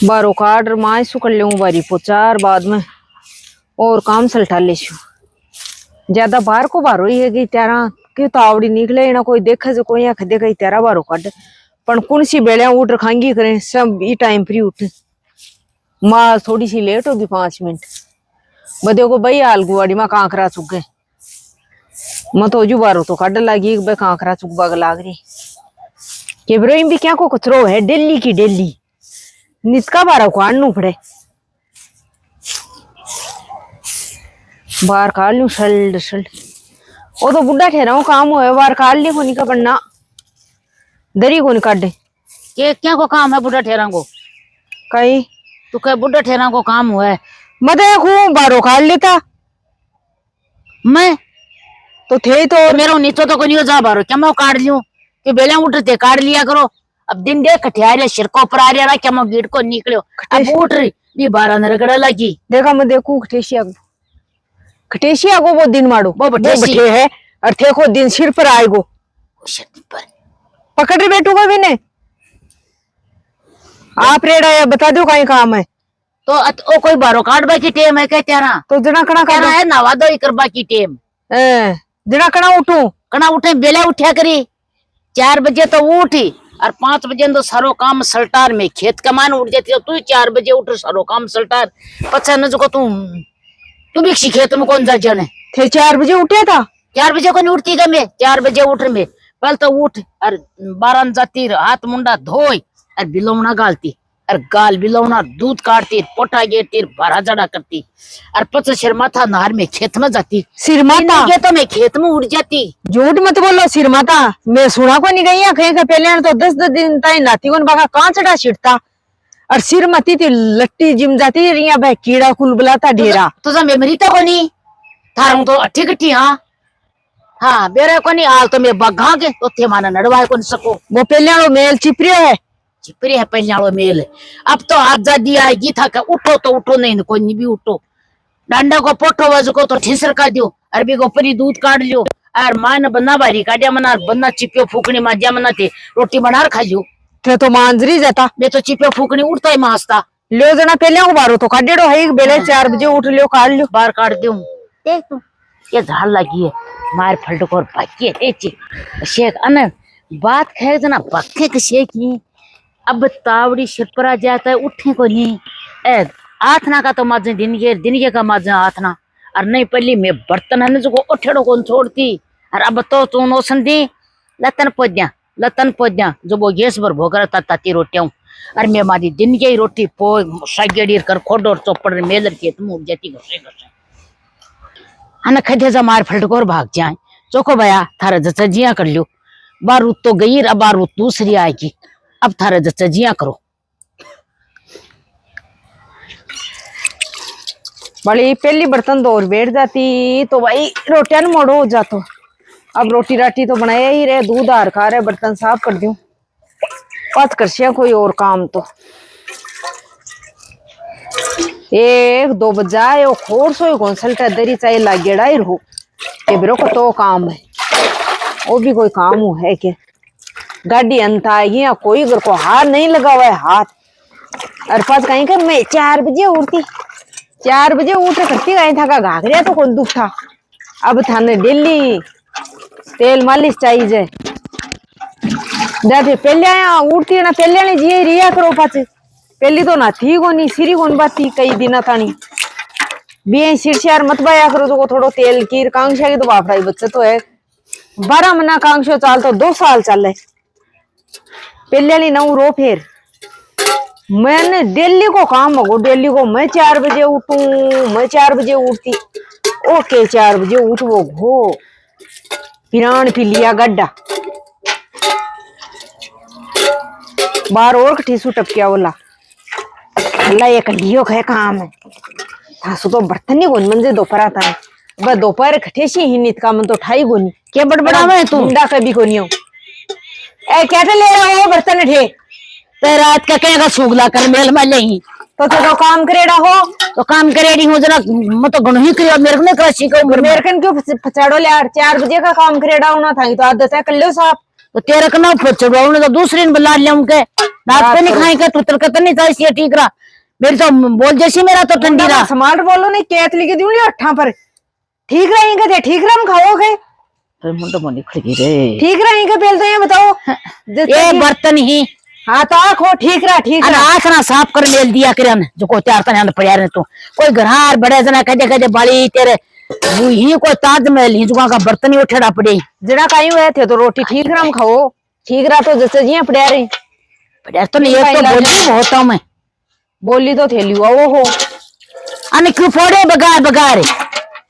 बारो काट माँ सु कर लूँ बारी पोचार बाद में और काम सलटा ले ज्यादा बाहर को बारो ही है कि तेरा क्यों तावड़ी निकले ना कोई देखे जो कोई आख देखे तेरा बारो काट पण कौन सी बेलिया उठ रखांगी करें सब ई टाइम फ्री उठ माँ थोड़ी सी लेट होगी 5 मिनट बदे को भाई हाल गुआड़ी में कांकरा चुक गए मैं तो जू बारो तो काट लगी भाई कांकरा चुक बाग लाग रही के ब्रोइम भी क्या को कचरो है डेली की डेली निसका बारा को आनू पड़े बाहर काट लू शल्ड शल्ड वो तो बुढ़ा ठहरा काम हो बाहर काट ली कोनी का बनना दरी को काटे के क्या को काम है बुढ़ा ठहरा को कई तू कह बुढ़ा ठहरा को काम हुआ है मैं देखू बारो काट लेता मैं तो थे तो मेरा नीचो तो कोई नहीं जा बारो क्या मैं काट लियो कि बेला उठते काट लिया करो अब दिन देख कठियारे सिर को ऊपर आ रहा क्या मैं गेट को निकलो अब उठ रही भी 12 न रगड़ा लगी देखा मैं देखू खटेशिया को वो दिन मारो वो बैठे है और थे को दिन सिर पर आएगो पर पकड़ रहे बैठूगा भी ने आप रेड़ा है बता दो कहीं काम है तो ओ कोई बारो काटबा की टेम है क्या तेरा तो जना कणा कहना है नवा दो ही करबा की टेम जना कणा उठू कणा उठे बेला उठा करी 4 बजे तो उठी और 5 बजे तो सारो काम सल्टार में खेत कमान उठ जाती है तू 4 बजे उठ सारो काम सल्टार पचा न जो तू भी खेत में कौन जा जाने थे 4 बजे उठे था 4 बजे को नहीं उठती मैं 4 बजे उठ में पहले तो उठ और 12 जाती हाथ मुंडा धोई और बिलौना गालती और गाल बिलौना दूध काटती पोटा गेरती भरा जड़ा करती और पच सिर माथा नहर में खेत में जाती सिर माता तो मैं खेत में उड़ जाती झूठ मत बोलो सिर माता मैं सुना को नहीं गई कहीं का पहले तो 10 दिन ताई नाती को बागा कहाँ चढ़ा छिड़ता और सिर मती थी लट्टी जिम जाती रिया भाई कीड़ा कुल बुलाता ढेरा तुझा मेमोरी तो कोनी थारू तो अठी कट्ठी हाँ बेरे कोनी हाल तो मैं बगा के तो थे माना नड़वाए कोनी सको वो पहले मेल चिपरियो है चिपरी है पहले मेल अब तो आजादी आएगी था कि उठो तो उठो नहीं कोई नहीं भी उठो डांडा को पोटो वज को तो ठिसर का दियो अरबी को परी दूध काट लियो और मां ने बन्ना बारी काटिया मना बन्ना चिपियो फूकनी माजिया मना थे रोटी बना खा लियो थे तो मांजरी जाता मैं तो चिपियो फूकनी उठता ही मासता लियो जना पहले को बारो तो काटेड़ो है बेले 4 बजे उठ लियो काट लियो बाहर काट दूं देख तू ये झाड़ लगी है मार फलट को बाकी है शेख अन बात खैर जना पक्के के शेख की अब तावड़ी सिर पर आ जाता है उठे को नहीं ए आथना का तो माजे दिन के का माजे आथना और नहीं पहली मैं बर्तन है जो उठेड़ो कौन छोड़ती और अब तो तू नो संदी लतन पोद्या जो वो गैस पर भोग रहा ताती रोटियां और मैं मारी दिन के ही रोटी पो सागेड़ी कर खोडो और चौपड़ मेलर के तुम उठ जाती घसे घसे अन खदे जा मार फलट को भाग जाए चोको भया थारा जचा जिया कर लियो बारूद तो गई अब बारूद दूसरी आएगी अब थारा जचा जिया करो बड़ी पहली बर्तन तो और बैठ जाती तो भाई रोटियां न मोड़ो हो जातो अब रोटी राटी तो बनाया ही रहे दूध हार खा रहे बर्तन साफ कर दूं बात कर कोई और काम तो 1-2 बजाए वो खोर सो घोंसलटा दरी चाहे लागेड़ा ही रहो के बिरो को तो काम है वो भी कोई काम हो है के गाड़ी अंत आएगी या कोई घर को हाथ नहीं लगा हुआ है हाथ और पास कहीं का मैं 4 बजे उठती 4 बजे उठ करती गई था का घाघरिया तो कौन दुख था अब थाने डेली तेल मालिश चाहिए जाते पहले आया उठती ना पहले ने जी रिया करो पाचे पहली तो ना थी कोनी सिरी कोन बात थी कई दिन थानी बी सिरशार मत बाया करो तो थोड़ो तेल की कांक्षा की तो बापड़ा बच्चे तो है 12 महीना कांक्षो चाल तो 2 साल चले पहले नौ रो फिर मैंने दिल्ली को काम हो दिल्ली को मैं 4 बजे उठू मैं 4 बजे उठती ओके 4 बजे उठ वो घो पिरान पी लिया गड्ढा बाहर और ठीसू टपकिया बोला अल्लाह ये कलियो है काम है थासु तो बर्तन ही गोनी मंजे दोपहर आता है बस दोपहर खटेशी ही नित का मन तो ठाई गोनी क्या बड़बड़ावा है तू मुंडा कभी कोनी हो ए क्या ले रहा हो बर्तन ठे ते रात का कहेगा सुगला कर मेल में नहीं तो काम करेड़ा हो तो काम करेड़ी हूँ जरा मैं तो गणो ही करियो मेरे को नहीं कराची को मेरे कन क्यों फचाड़ो ले 4 बजे का काम करेड़ा होना था तो आदत है कर लो साहब तो तेरे को ना फचाड़ो तो दूसरे ने बुला लिया उनके रात को नहीं खाएंगे तू तलकत नहीं था इसलिए ठीक रहा। मेरी तो बोल जैसी मेरा तो ठंडी रहा। समाल बोलो नहीं केतली के दूंगी अट्ठा पर ठीक रहेंगे थे ठीक रहा खाओगे मुंडो मोनी खड़ी रे ठीक रहेंगे पहले तो ये बताओ ये बर्तन ही हाँ तो आखो ठीक रहा ठीक अरे रहा आख ना साफ कर मेल दिया करे जो को त्यार तने पड़या रे तू कोई घरार बड़े जना कदे कदे बाली तेरे वो ही कोई ताजमहल ही जुगा का बर्तन ही उठेड़ा पड़े जरा कहीं हुए थे तो रोटी ठीक रहा खाओ ठीक रहा तो जैसे जी पड़या रही पड़या तो नहीं तो बोली बहुत हूं मैं बोली तो थैली हुआ वो हो अने क्यों फोड़े बगार बगार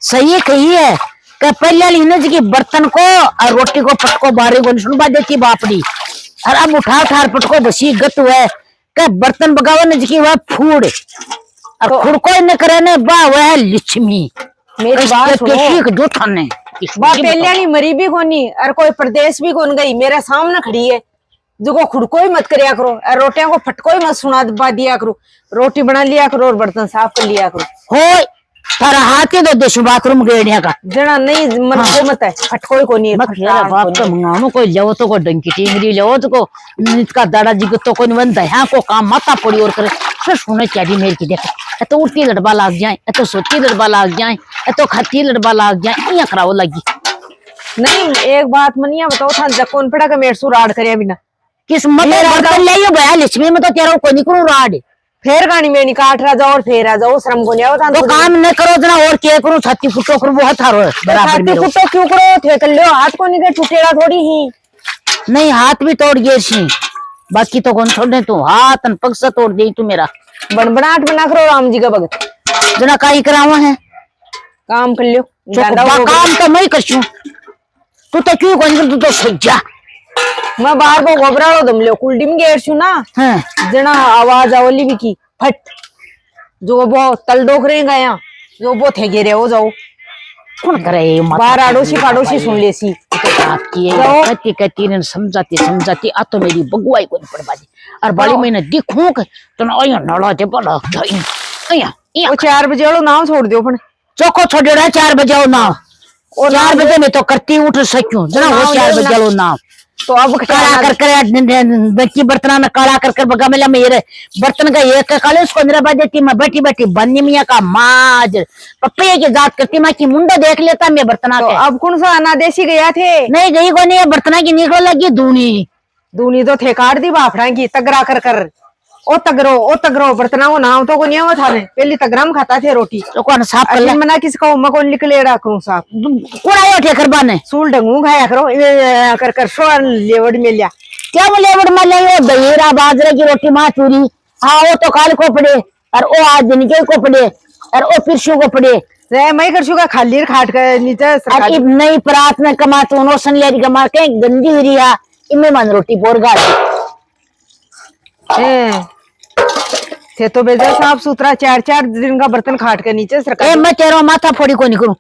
सही कही है कि पहले लीने जी की बर्तन को और रोटी को पटको बारे को सुन बा देती बापड़ी और अब उठा उठा पटको बसी गत हुआ कि बर्तन बगावे ने जी की वह फूड़ और तो, फूड़ कोई न करे ने बा वह लिच्छमी मेरी बात सुनो ठीक जो थाने बा पहले मरी भी कोनी और कोई प्रदेश भी कौन गई मेरे सामने खड़ी है जो को खुड़को ही मत करया करो और रोटियां को फटको ही मत सुना दिया करो रोटी बना लिया करो और बर्तन साफ कर लिया करो हो तारा हाथ ही दो देशु बाथरूम गेड़िया का जना नहीं मन को मत है फटको ही कोनी मत मेरा बाप तो मंगानो कोई लेवो तो को डंकी टिंगरी लेवो तो को इसका दादाजी को तो कोई बन दया को काम माता पड़ी और करे फिर सुने चाहिए मेरे की देख तो उल्टी लड़बा लाग जाए तो सोती लड़बा लाग जाए तो खती लड़बा लाग जाए यहाँ कराओ लगी नहीं एक बात मनिया बताओ था जकोन पड़ा का मेरे सु राड करया बिना किस्मत बर्तन ले यो भया लक्ष्मी में तो तेरा कोई निकलू राड फिर गाड़ी में काट रहा जाओ और फिर आ जाओ श्रम को नहीं तो काम न करो जना और क्या करूं छाती फुटो करूं वो हथारो बराबर में फुटो क्यों करो थे कर लो हाथ को नहीं टूटेगा थोड़ी ही नहीं हाथ भी तोड़ गए सी बाकी तो कौन छोड़ने तू हाथ पग से तोड़ दे तू मेरा बनबनाट बना करो राम जी का भगत जना काई करावा है काम कर लियो काम तो मैं करछू तू तो क्यों कोनी तू तो सज्जा मैं बाहर को घबराओ दम लियो कुलडी में गेर छु ना जना आवाज आवली भी की फट जो वो तल डोक रहे गया जो वो थे घेरे हो जाओ कौन करे बाहर आड़ोसी पाड़ोसी सुन ले सी तो आपकी कति कति ने समझाती आ तो मेरी बगुआई को पड़ बाजी और बाली महीने दिखूं के तो ना आया नाला ते बड़ा आया वो 4 बजे वालो नाम छोड़ दियो पण चोको छोड़ेड़ा 4 बजे ना और 4 बजे में तो करती उठ सक्यूं जना वो 4 बजे वालो नाम तो अब काला कर बच्ची बर्तन न काला कर बगा मिला मेरे बर्तन का एक काले उसको अंदर बाजेती मैं बैठी बैठी बन्नी मियाँ का माज पप्पे की जात करती माँ की मुंडा देख लेता मैं बर्तना तो अब कौन सा अनादेशी गया थे नहीं गई को नहीं बर्तना की निकल लगी दूनी तो थे काट दी बाफड़ा की तगरा कर ओ तगरो बर्तना को नाम तो को नहीं हुआ था पहली तगरा में खाता थे रोटी तो कौन साफ कर मना किसका उम्मा कौन निकले करूं साफ कोड़ा उठे कर बाने सूल ढंगू खाया करो कर शो लेवड़ में लिया क्या वो लेवड़ में ले दहीरा बाजरे की रोटी माँ चूरी हाँ वो तो काल को पड़े और वो आज दिन के को पड़े और वो पिरसू को पड़े मैं कर शुगा खाली खाट कर नीचे नई परात में कमा तो नोसन ले कमा के गंदी हुई इनमें मन रोटी बोर गा थे तो बेजा साफ सुथरा 4 दिन का बर्तन खाट के नीचे सरकार मैं तेरा माथा फोड़ी को नहीं करूं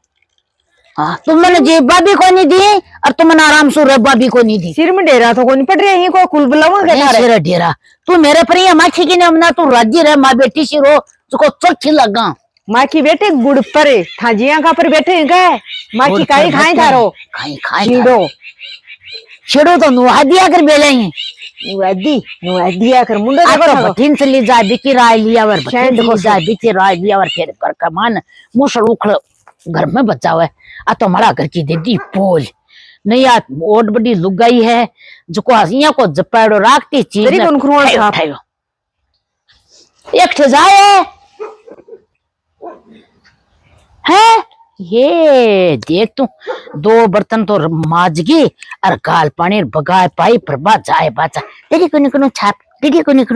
हाँ तुम मैंने जेबा भी को नहीं दी और तुम मैंने आराम से रब्बा भी को नहीं दी सिर में डेरा तो कोई पड़ रही को कुल बुलावा के डेरा तू मेरे पर ही माछी की ने तू राज्य रहे माँ बेटी सी रो उसको चौथी लगा माँ की बेटे गुड़ पर थाजिया का पर बैठे गए माँ की काई खाए थारो छीड़ो छेड़ो तो नुहा दिया कर बेले ही नुआदी आकर मुंडा देखो बठीन से ले जा बिकी राय लिया वर बठीन को जा बिकी राय लिया वर फिर कर कमान मुसल उखड़ घर में बचा हुआ है आ तो हमारा घर की दीदी पोल नहीं यार ओट बड़ी लुगाई है जो को हसिया को जपाड़ो राखती चीज तेरी कौन खुरवा साफ एक ठे जाए है ये देख तू 2 बर्तन तो माजगी और गाल पानी बगाए पाई प्रभा जाए बाचा तेरी को निकनो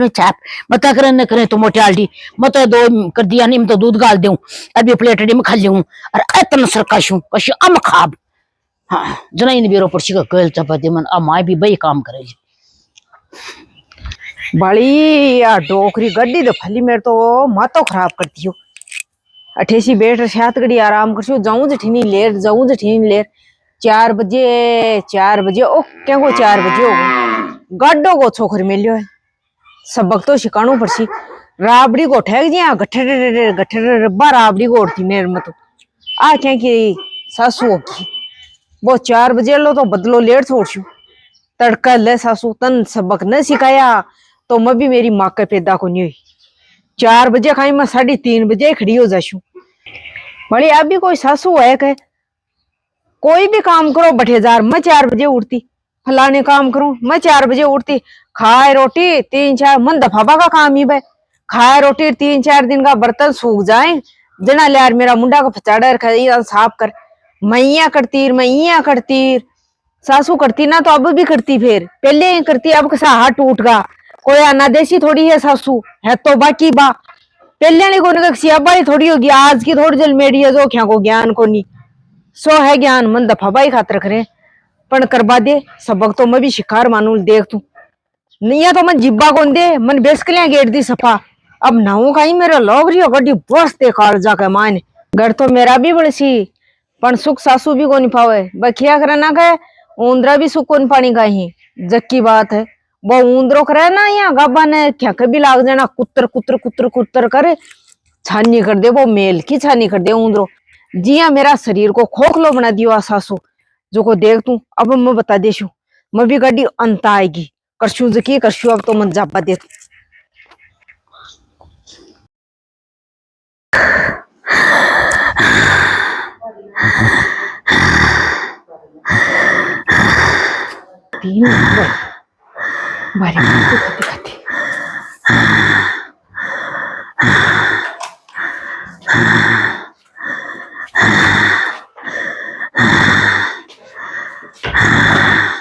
छाप बता करे न करे तो मोटे आल्टी मत 2 कर दिया नहीं तो दूध गाल दूं अभी प्लेट में खा लूं और इतना सरकाशू कशु अम खाब हाँ जना इन बेरो पर का कल चपाती मन आ माय भी बई काम करे बड़ी या डोकरी गड्डी तो फली मेरे तो मातो खराब करती हो अठेसी बैठ सात घड़ी आराम करछो जाऊं जठीनी लेर 4 बजे ओ क्या को 4 बजे हो गड्डो को छोकर मिलियो है सबक तो शिकाणु पड़सी राबड़ी को ठेक जिया गठर रब्बा राबड़ी को उड़ती मेरे में तो आ क्या की सासू की वो 4 बजे लो तो बदलो लेट छोड़छू तड़का ले सासू तन सबक न सिखाया तो मैं भी मेरी माँ के पैदा को नहीं हुई। 4 बजे खाई मैं 3:30 बजे खड़ी हो जाशू। बड़ी अब भी कोई सासू है के कोई भी काम करो बठेजार, मैं 4 बजे उठती, फलाने काम करूं मैं 4 बजे उठती, खाए रोटी 3-4 मन दफाबा का काम ही भाई, खाए रोटी 3-4 दिन का बर्तन सूख जाए जना ले यार मेरा मुंडा का फचाड़ा रखा साफ कर, मैया करती सासू करती ना तो अब भी करती, फिर पहले ही करती, अब कैसा हाथ टूट गा, कोई अनादेशी थोड़ी है सासू है तो बाकी बा पहले नहीं को सियाबाई थोड़ी होगी, आज की थोड़ी जल मेरी है जो क्या को ज्ञान को नहीं सो है ज्ञान मन दफा बाई खातर करे पण करवा दे सबक तो मैं भी शिकार मानू देख तू नहीं तो मन जिब्बा कौन दे मन बेसकलियां गेट दी सफा अब नाऊ का ही मेरा लोग रही गड्डी बस दे कार जाके मान घर तो मेरा भी बड़सी पण सुख सासू भी कोनी पावे बखिया करे ना कहे ऊंदरा भी सुख कोन पानी का ही जग की बात है वो ऊंदरो करे ना यहाँ गाबा ने क्या कभी लाग जाना कुतर कुतर कुतर कुतर करे छानी कर दे वो मेल की छानी कर दे ऊंदरो जिया मेरा शरीर को खोखलो बना दियो सासू जो को देख तू अब मैं बता देशू मैं भी गाड़ी अंत आएगी करशू जकी करशू अब तो मन जापा दे तीन बारी खाते खाते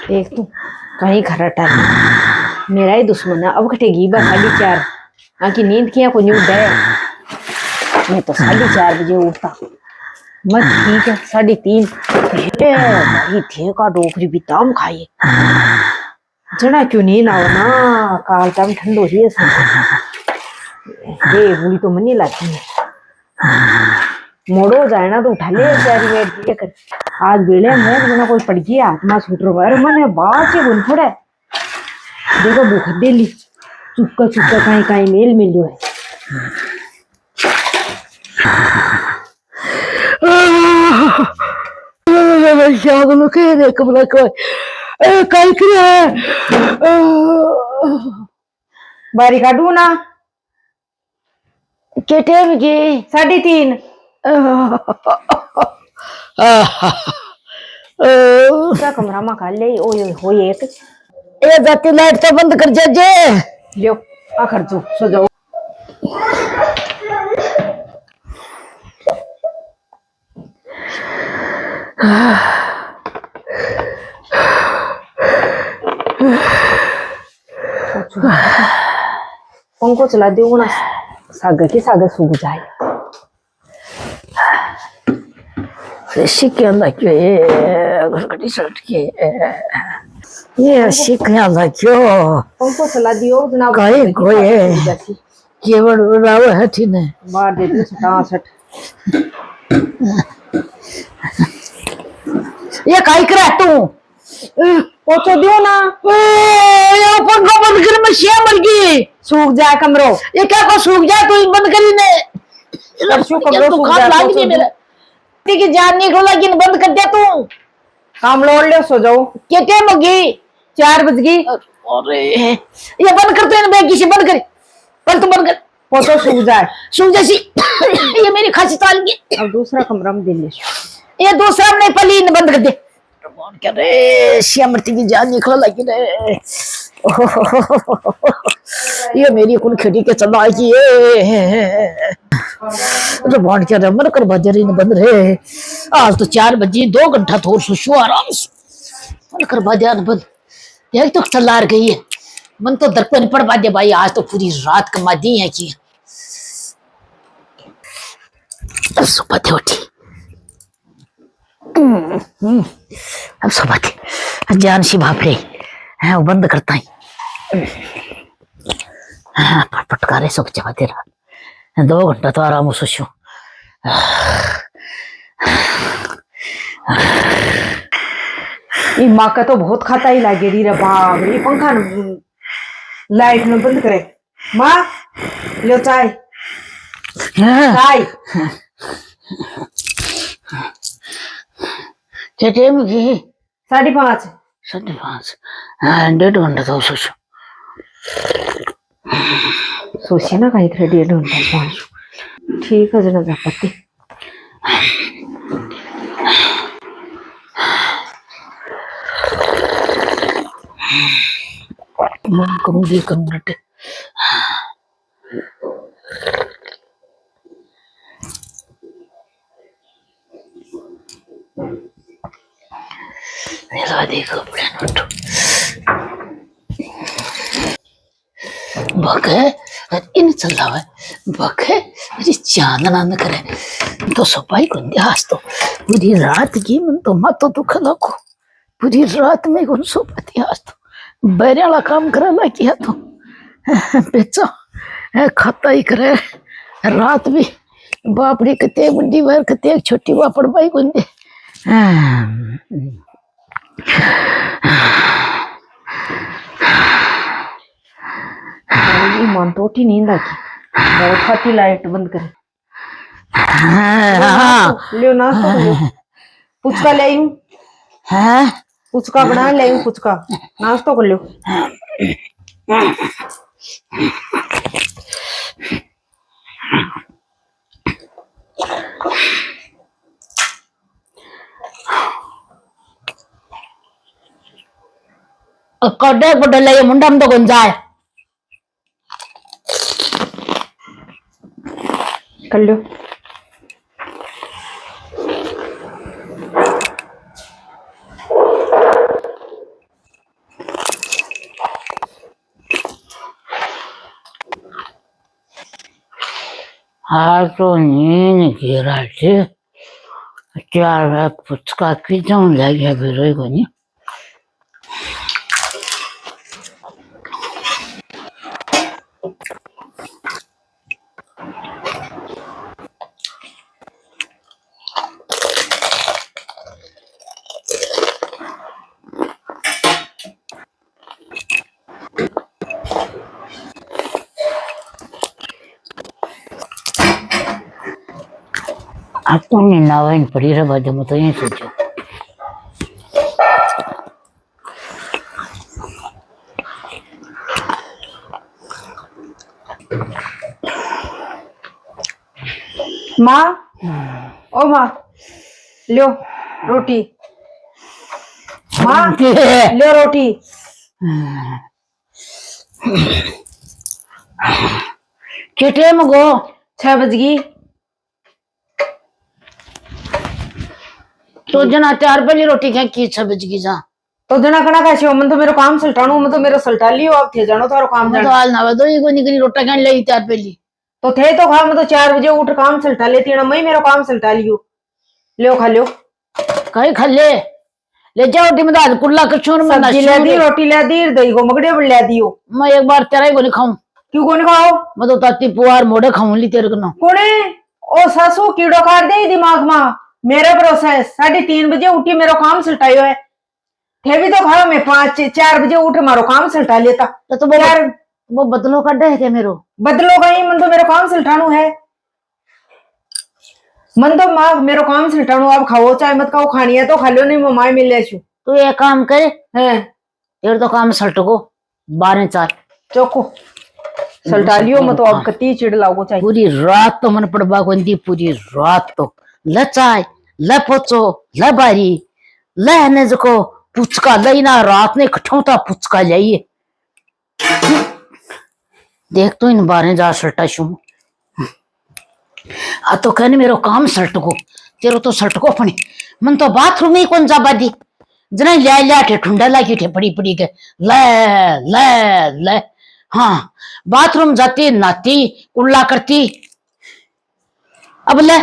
देख तू कहीं खराटा है मेरा ही दुश्मन है अब कटेगी बस 4:30 आकी नींद किया को न्यूड है मैं तो 4:30 बजे उठता मत ठीक है 3:30 ये बड़ी थे का डोकरी भी ताम खाइए जना क्यों नींद आओ ना काल टाइम ठंडो ही है ये बुरी तो मनी लाती है मोड़ो जाए ना तो उठा ले 4 मिनट दिए कर आज बेले में जना कोई पड़ गया आत्मा छूट रहा है मैंने बात से गुन थोड़ा देखो भूख दे ली चुपका चुपका कहीं कहीं मेल मिलियो है शाद लोग के कमला को कल क्या बारी काटू ना के टाइम की 3:30 कमरा में खा ले ओ हो एक ए जाती लाइट तो बंद कर जे लियो आ कर जो सो जाओ पंखो चला दियो ना सागर की सागर सूख जाए शिक्या क्यों घड़ी शर्ट के ये शिक्या क्यों पंखो चला दियो जनाब कहीं कोई केवल राव है ठीने मार देते 67 ये काई करा तू पोछो दियो ना ये पंखा बंद कर मैं शिया मर गई सूख जाए कमरो ये क्या को सूख जाए तू बंद करी ने परसों कमरो सूख जाए लाग नहीं मेरा की जान निकल लगी बंद कर दिया तू काम लोड ले सो जाओ क्या टाइम हो गई 4 बज गई अरे ये बंद कर तो इन किसी बंद कर पर तू बंद कर पोछो सूख जैसी ये मेरी खांसी ताल गई अब दूसरा कमरा में दे ले ये दूसरा में पली बंद कर दे कौन कह रे श्यामती की जान निकल लगी रे ये मेरी कुल खिड़ी के चला की तो बॉन्ड क्या रहा मन कर बाजारी ने बंद रहे आज तो 4 बजे 2 घंटा थोड़ सुशु आराम से मन कर बाजार बंद एक तो चला गई है मन तो दरपन पड़ बाजे भाई आज तो पूरी रात कमा दी है कि सुबह थे उठी अब सुबह थे जान सी भाप रही है वो बंद करता ही पटकारे सुख जाते रहा 2 घंटा तो आराम सोचो माँ का तो बहुत खाता ही लागे रही रे बाप रे पंखा लाइट में बंद करे माँ लो चाय चाय क्या टाइम की 5:30 5:30 हाँ 1.5 घंटा तो सोचो सोची ना कहीं थे 1.5 घंटा पहुंचू। ठीक है जना जापत्ती मन करूंगी कन्वर्ट देखो बके इन चल रहा है बके अरे चांदना न करे तो सफाई को आज तो पूरी रात की मन तो मत तो दुख लगो पूरी रात में कौन सो पाती आज तो बैरे वाला काम करे ला किया तो बेचो खाता ही करे रात भी बापड़ी कते बुढ़ी बार कते छोटी बापड़ भाई कौन दे मन तो उठी नींद आती खाती लाइट बंद कर लियो नाश्ता कर लो पुचका ले आई हूँ पुचका बना ले आई हूँ पुचका नाश्ता कर लो कड़े बड़े ले मुंडा में तो कौन जाए कर लो हाँ तो नींद गिरा थे 4 बार पुचका की जाऊं लगे फिर को नहीं आपको नहीं नावन पड़ी रहा बाजू में तो यही सोचो माँ ओ माँ लो रोटी माँ लो रोटी कितने में गो 6 बज गई तो जना 4 बजे रोटी क्या की 6 बज गई जा तो जना कना कैसे हो मन तो मेरो काम सलटाणू मैं तो मेरो सलटा लियो आप थे जानो तारो काम मैं तो हाल ना दो ये को निकली रोटा खान ले 4 पहली तो थे तो खा मैं तो 4 बजे उठ काम सलटा लेती ना मैं मेरो काम सलटा लियो लो खा लो कहीं खा ले जाओ रोटी में दाल कुल्ला कचूर में सब्जी ले दी रोटी ले दी दही को मगड़े बड़ ले दियो मैं एक बार तेरा ही को नहीं खाऊं क्यों को नहीं खाओ मैं तो ताती पुआर मोड़े खाऊं ली तेरे को ना कोने ओ सासू कीड़ो काट दे दिमाग में मेरा भरोसा है 3:30 बजे उठी मेरो काम सलटायो है थे भी तो खाओ मैं 4 बजे उठ मारो काम सलटा लेता तो वो बदलो का है क्या मेरो बदलो गई मन तो मेरो काम सलटाणू है मन तो माँ मेरो काम सलटाणू आप खाओ चाहे मत खाओ खानी है तो खा लो नहीं मैं मिले छु तू ये काम करे है तेरे तो काम सलटको 12-4 चौको सलटा लियो मैं तो अब कती चिड़ लागो चाहिए पूरी रात तो मन पड़बा कोंदी पूरी रात तो ल चाय ल पोचो ल बारी ल ने जको पुचका लईना रात ने कठौता पुचका जाइए देख तो इन 12 जा सल्टा शू आ तो कहने मेरो काम सल्टको तेरो तो सल्टको अपने मन तो बाथरूम ही कौन जाबा दी जना ले ठे ठुंडा लागी ठे पड़ी पड़ी के ले ले ले हाँ बाथरूम जाती नाती कुल्ला करती अब ले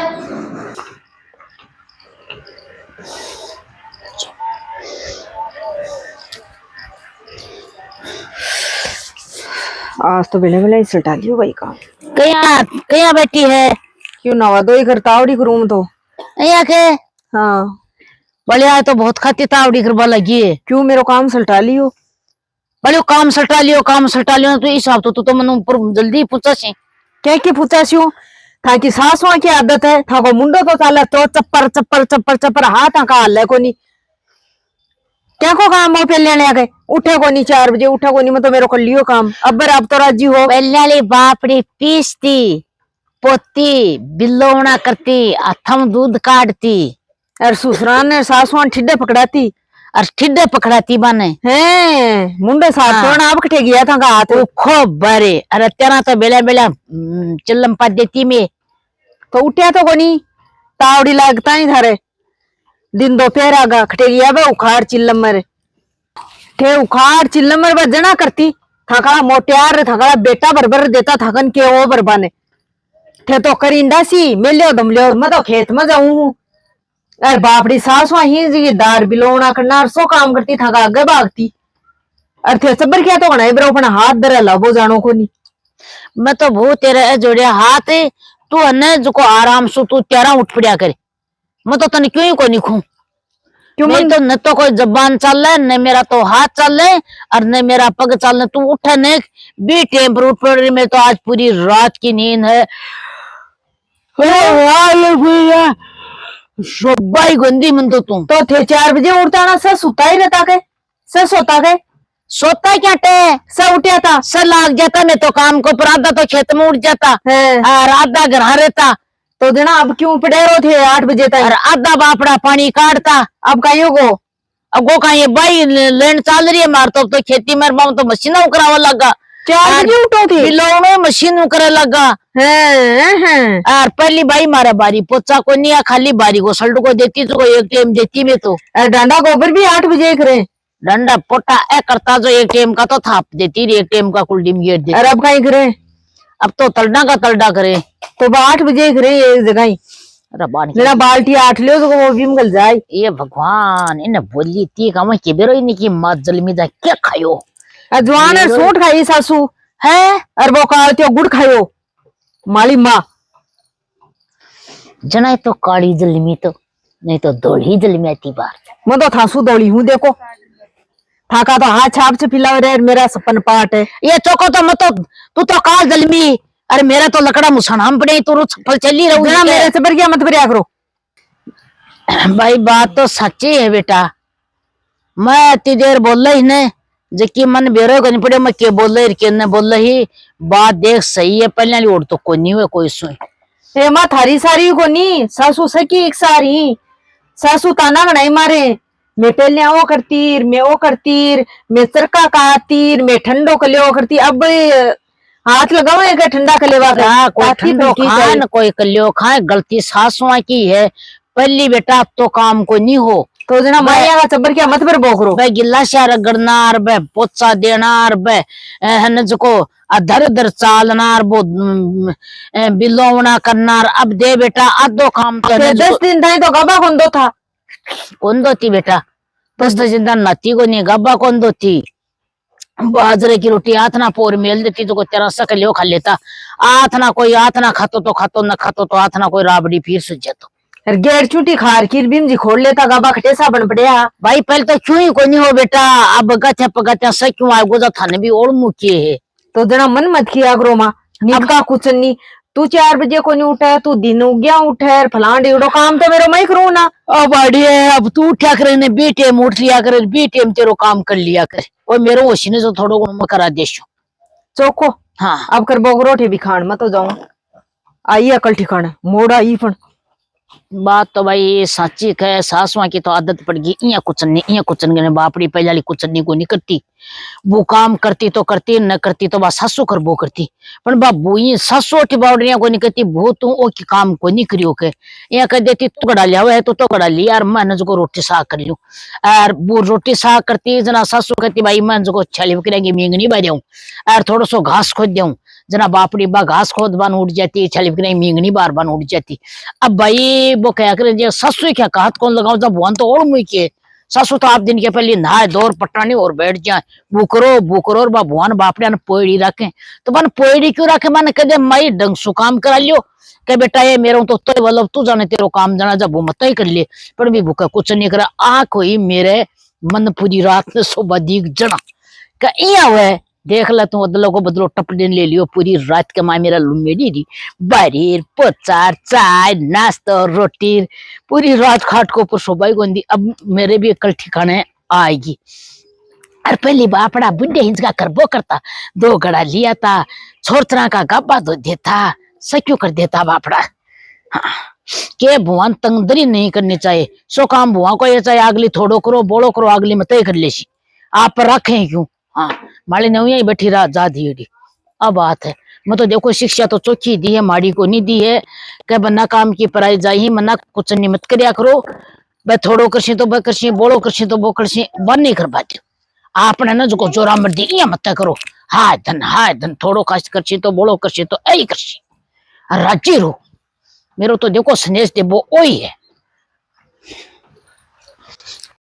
आज तो बेले बेले सल्टा लियो भाई काम कया कया बैठी है क्यों नवा दो ही करता आवड़ी करूं तो यहाँ के हाँ बढ़िया तो बहुत खाती तावड़ी करवा लगी है क्यों मेरो काम सल्टा लियो बोले काम सल्टा लियो तो इस हफ्ते तो मन ऊपर जल्दी पूछा से क्या की पूछा छू था की सासुआ की आदत है था को मुंडो तो चाले तो चप्पर चप्पर चप्पर चप्पर हाथ का हाल है कोनी क्या को काम हो पहले लेने आ गए उठे को नहीं 4 बजे उठा को नहीं मैं तो मेरे को लियो काम अब तो राजी हो पहले वाली बापड़ी पीसती पोती बिल्लोना करती अथम दूध काटती और ससुराल ने सासुआन ठिड्डे पकड़ाती और ठिड्डे पकड़ाती बने हैं मुंडे साथ हाँ। तो आप कटे गया था का हाथ खूब बरे अरे तेरा तो बेला बेला चिल्लम पा देती में तो उठ्या तो कोनी तावड़ी लगता ही थारे दिन दोपहर आगा खटे गया बे उखाड़ चिल्लम मरे थे उखाड़ चिल्लम मर बजना करती थका मोटियार थका बेटा बरबर देता थकन के ओ बरबाने थे तो करिंदा सी मिलियो दम लियो मैं तो खेत में जाऊं अरे बापड़ी सास वही जी दार बिलोना करना सो काम करती थका आगे भागती अरे थे सबर क्या तो कना ब्रो अपना हाथ धरे लाबो जानो को नहीं मैं तो भू तेरे जोड़े हाथ तू अन्य जो को आराम से तू तेरा उठ पड़ा करे मैं तो तने क्यों ही को नहीं खू क्यों मैं तो न तो कोई जबान चल रहा है न मेरा तो हाथ चल रहा है और न मेरा पग चल रहा है तू उठे न बी टेम पर उठ पड़ रही मैं तो आज पूरी रात की नींद है शोबाई गंदी मन तो थे 4 बजे उठता ना सर सुता ही रहता के सर सोता के सोता क्या टे सर उठा था सर लाग जाता मैं तो काम को पर आधा तो खेत में उठ जाता और आधा घर रहता तो देना अब क्यों पड़े रो थे 8 बजे तक और आधा बापड़ा पानी काटता अब कहीं को अब वो कहीं बाई लेन चल रही है मार तो खेती में तो मशीन करावा लगा 4 बजे उठो थे बिलोड़ो मशीन करे लगा और पहली बाई मारा बारी पोचा को नहीं खाली बारी को सल्ट को देती तो एक टाइम देती में तो डंडा गोबर भी 8 बजे करे डंडा पोटा ए करता जो एक टाइम का तो थाप देती एक टाइम का कुल्डी में गेट देती और अब कहीं करे अब तो तलडा का तलडा करे तो 8 बजे करे एक जगह ही मेरा बाल्टी 8 लियो तो वो भी निकल जाए ये भगवान इन्हें बोली थी का मैं बेरो इन्हें की मात जल में जा क्या खायो अजवान और सूट खाई सासू है और वो कालते गुड़ खायो माली माँ जना तो काली जलमी तो नहीं तो दौड़ी जलमी आती बार मैं तो थासू दौड़ी हूँ देखो थाका तो हाथ छाप से पिला रे मेरा सपन पाट है ये चौको तो मत तू तो काल जलमी अरे मेरा तो लकड़ा मुसनाम पड़े तो सफल चली रहूं मेरे से बढ़िया मत बरिया करो भाई बात तो सच्ची है बेटा मैं इतनी देर बोल रही ने जबकि मन बेरो करनी पड़े मैं के बोल रही के न बोल रही बात देख सही है पहले वाली और तो कोई नहीं हुए कोई सुन ए मां थारी सारी को नहीं सासू सकी एक सारी सासू ताना बनाई मारे मैं पहले वो करतीर मैं वो करतीर मैं सरका कातीर मैं ठंडो कलियो करती अब हाथ लगाओ एक ठंडा कलेवा का कोई ठंडो खाए न कोई कलियो खाए गलती सासुआ की है पहली बेटा अब तो काम को नहीं हो तो जना माया का चबर क्या मत पर बोकरो बे गिल्ला शहर गड़नार बे पोचा देनार बे है को अधर अधर चालनार वो बिलोवना करनार अब दे बेटा आधो काम तो 10 दिन था तो गबा कौन दो था कौन दो थी बेटा 10 दिन नती को नहीं गब्बा कौन दो थी बाजरे की रोटी आथ ना पोर मेल देती तो कोई तेरा सकलियो खा लेता आथ ना कोई आथ ना खातो तो खातो न खातो तो आथ ना कोई राबड़ी फिर सुझ जातो गेर चूटी खार की बीम जी खोल लेता गाबा खटे सा बन पड़िया भाई पहले तो क्यों ही कोई नहीं हो बेटा अब गथे पगथे से क्यों आए गोजा थाने भी और मुखिए है तो जना मन मत किया करो माँ निका कुछ नहीं तू 4 बजे को नहीं उठा तू दिन उग्या उठे फलान डेढ़ो काम तो मेरे मैं करू ना अब बढ़िया अब तू उठा करे ने बेटे उठ लिया करे बेटे तेरो काम कर लिया करे और मेरे ओसी ने जो थोड़ो गुण करा देशो चौको हाँ अब कर बोग रोटी भी खान मैं तो जाऊं आई अकल ठिकाना मोड़ आई फन बात तो भाई सच्ची है सासुआ की तो आदत पड़ गई इया कुचन ने बापड़ी पहले वाली कुचन्नी को नहीं करती वो काम करती तो करती न करती तो बा सासू कर वो करती पर बाबू ये सासू की बावड़िया को नहीं करती वो तू ओ की काम को नहीं करियो के या कह देती तो गड़ा लिया है तो गड़ा लिया यार मैं जो रोटी साग कर लूं और वो रोटी साग करती जना सासू कहती भाई मैं जो छली करेंगी मींगनी बा दूं और थोड़ा सो घास खोद दूं जना बापड़ी बा घास खोद बन उठ जाती छली की मींगनी बार बन उठ जाती अब भाई वो क्या करे सासू क्या कहत कौन लगाओ जब वन तो और मुई के सासू तो आप दिन के पहले नहाए दौर पटानी और बैठ जाए बुकरो और भगवान बापड़े ने पोड़ी रखे तो मन पोड़ी क्यों रखे मन कह मई डंग सु काम करा लियो कह बेटा ये मेरा तो मतलब तू जाने तेरो काम जाना जब वो मत ही कर लिए पर भी भूखा कुछ नहीं करा आ कोई मेरे मन पूरी रात ने सुबह दीख जना क्या हुआ देख ला तू बदलो को बदलो टप दिन ले लियो पूरी रात के माँ मेरा लुमेडी दी बारीर पोचार चाय नाश्ता रोटी पूरी रात खाट को ऊपर सुबह गोंदी अब मेरे भी कल ठिकाने आएगी। और पहली बापड़ा बुढ़े हिंचका करबो करता, 2 घड़ा लिया था, छोरतरा का गब्बा दो देता, सक्यू कर देता बापड़ा। हाँ, के भुआन तंगदरी नहीं करनी चाहिए, सो काम भुआ को ये चाहिए अगली थोड़ो करो बोलो करो अगली में तय कर लेसी, आप पर रखें क्यों। हाँ, माली ने यही बैठी रहा जा दी। अब बात है, मैं तो देखो शिक्षा तो चौखी दी है, माड़ी को नहीं दी है कि बना काम की पराई जाही मना कुछ नहीं मत करया करो, भाई थोड़ो करसी तो वह करसी, बोलो करसी तो वो करसी, बन नहीं कर पाती आपने ना जो जोरा मर्दी ये मत करो, हाय धन थोड़ो खास करसी तो बोलो करसी तो ऐ करसी राजी रो। मेरो तो देखो स्नेह दे वो ओही है।